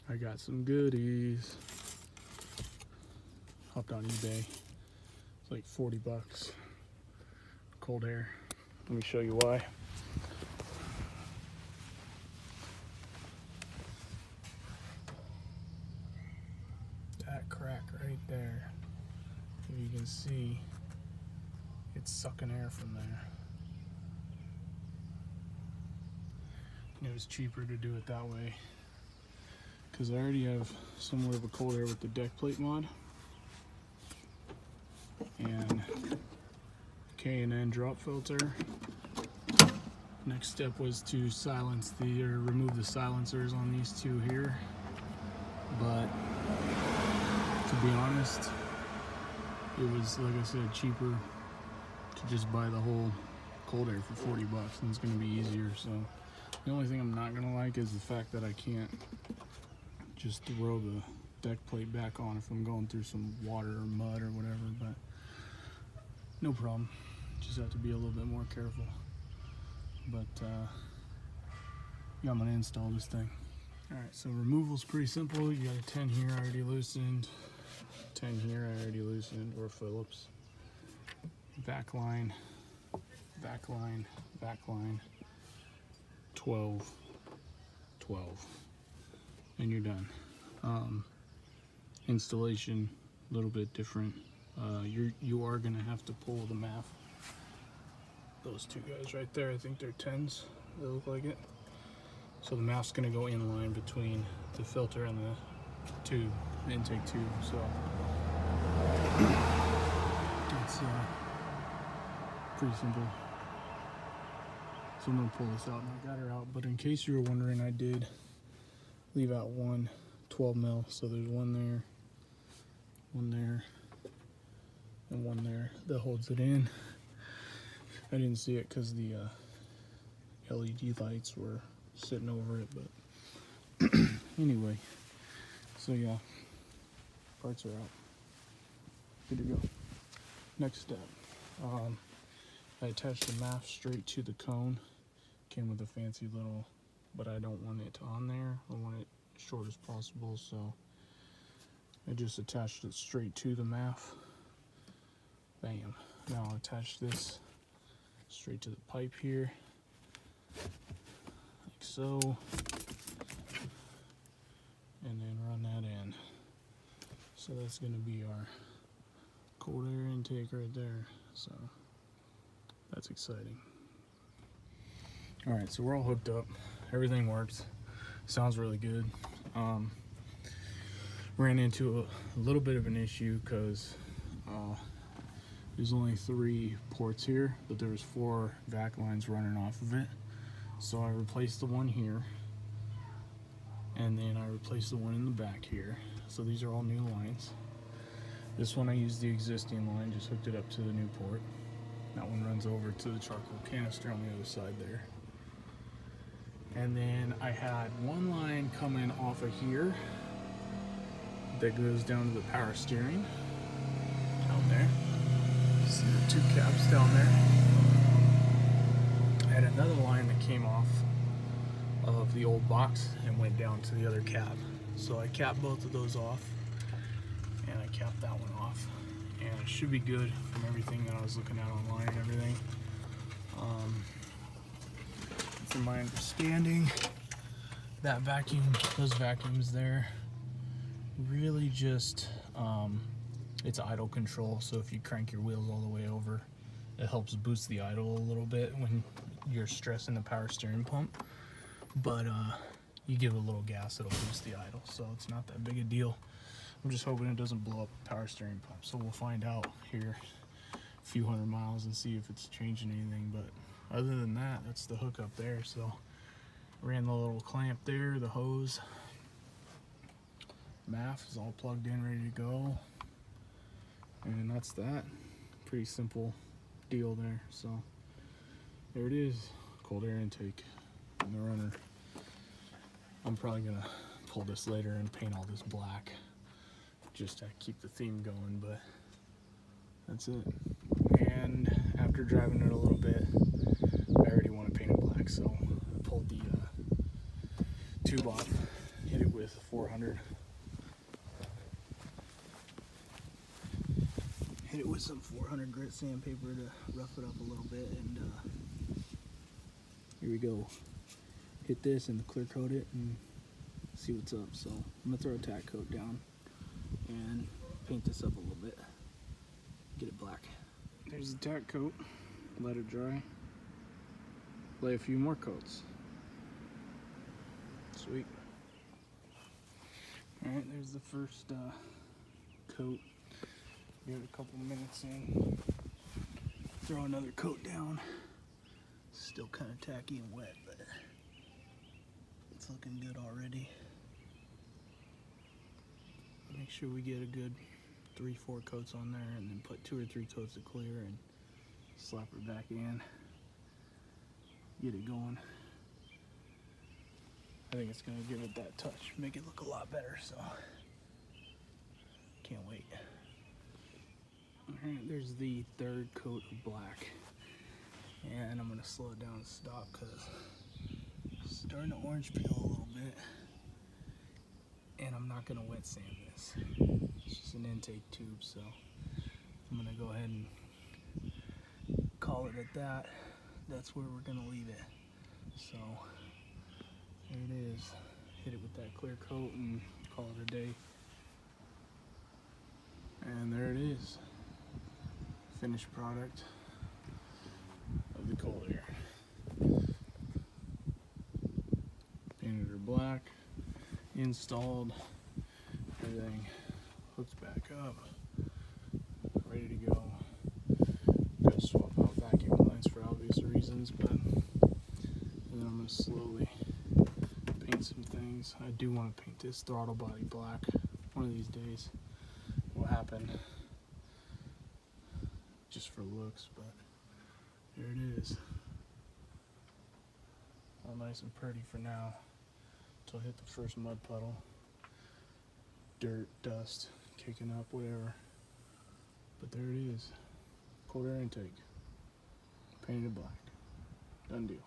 I got some goodies. Hopped on eBay. It's like 40 bucks. Cold air. Let me show you why. That crack right there, if you can see, it's sucking air from there. And it was cheaper to do it that way, because I already have somewhat of a cold air with the deck plate mod and K&N drop filter. Next step was to silence or remove the silencers on these two here, but to be honest, it was, like I said, cheaper to just buy the whole cold air for 40 bucks, and it's going to be easier. So the only thing I'm not going to like is the fact that I can't just throw the deck plate back on if I'm going through some water or mud or whatever, but no problem. Just have to be a little bit more careful. But yeah, I'm going to install this thing. Alright, so removal's pretty simple. You got a 10 here I already loosened, 10 here I already loosened, or Phillips. Back line, back line, back line, 12, 12, and you're done. Installation, a little bit different. You are gonna have to pull the MAF. Those two guys right there, I think they're 10s, they look like it. So the MAF's gonna go in line between the filter and the tube, the intake tube, so it's pretty simple. So I'm gonna pull this out, and I got her out, but in case you were wondering, I did leave out one 12 mil, so there's one there, and one there that holds it in. I didn't see it because the LED lights were sitting over it, but anyway, so yeah, parts are out, good to go. Next step, I attached the MAF straight to the cone. Came with a fancy little, but I don't want it on there, I want it short as possible, so I just attached it straight to the MAF. Bam. Now I'll attach this straight to the pipe here, like so, and then run that in. So that's going to be our cold air intake right there, so that's exciting. Alright, so we're all hooked up, everything works, sounds really good. Ran into a little bit of an issue because there's only 3 ports here, but there was 4 vac lines running off of it. So I replaced the one here, and then I replaced the one in the back here. So these are all new lines. This one I used the existing line, just hooked it up to the new port. That one runs over to the charcoal canister on the other side there. And then I had one line coming off of here that goes down to the power steering down there. See the 2 caps down there. I had another line that came off of the old box and went down to the other cab. So I capped both of those off, and I capped that one off, and it should be good from everything that I was looking at online and everything. From my understanding, that vacuum, those vacuums there, really just it's idle control. So if you crank your wheels all the way over, it helps boost the idle a little bit when you're stressing the power steering pump. But you give it a little gas, it'll boost the idle, so it's not that big a deal. I'm just hoping it doesn't blow up the power steering pump, so we'll find out here a few hundred miles and see if it's changing anything. But other than that, that's the hookup there. So ran the little clamp there, the hose. MAF is all plugged in, ready to go, and that's that. Pretty simple deal there. So there it is, cold air intake in the runner. I'm probably gonna pull this later and paint all this black just to keep the theme going, but that's it. And after driving it a little bit, I already want to paint it black, so I pulled the tube off hit it with 400. Hit it with some 400 grit sandpaper to rough it up a little bit, and here we go. Hit this and clear coat it and see what's up. So I'm gonna throw a tack coat down and paint this up a little bit. Get it black. There's the tack coat. Let it dry. Lay a few more coats. Sweet. Alright, there's the first coat. Give it a couple minutes in. Throw another coat down. Still kind of tacky and wet, but it's looking good already. Make sure we get a good 3-4 coats on there, and then put 2 or 3 coats of clear and slap her back in. Get it going. I think it's gonna give it that touch, make it look a lot better, so can't wait. Alright, there's the 3rd coat of black. And I'm gonna slow it down and stop because it's starting to orange peel a little bit. And I'm not gonna wet sand this. It's just an intake tube, so I'm gonna go ahead and call it at that. That's where we're gonna leave it. So there it is. Hit it with that clear coat and call it a day. And there it is. Finished product of the cold air. Painted her black, installed, everything hooked back up, ready to go. Gotta swap out vacuum lines for obvious reasons, but and then I'm gonna slowly paint some things. I do want to paint this throttle body black one of these days. Will happen just for looks, but here it is. All nice and pretty for now until I hit the first mud puddle. Dirt, dust, kicking up, whatever. But there it is. Cold air intake. Painted black. Done deal.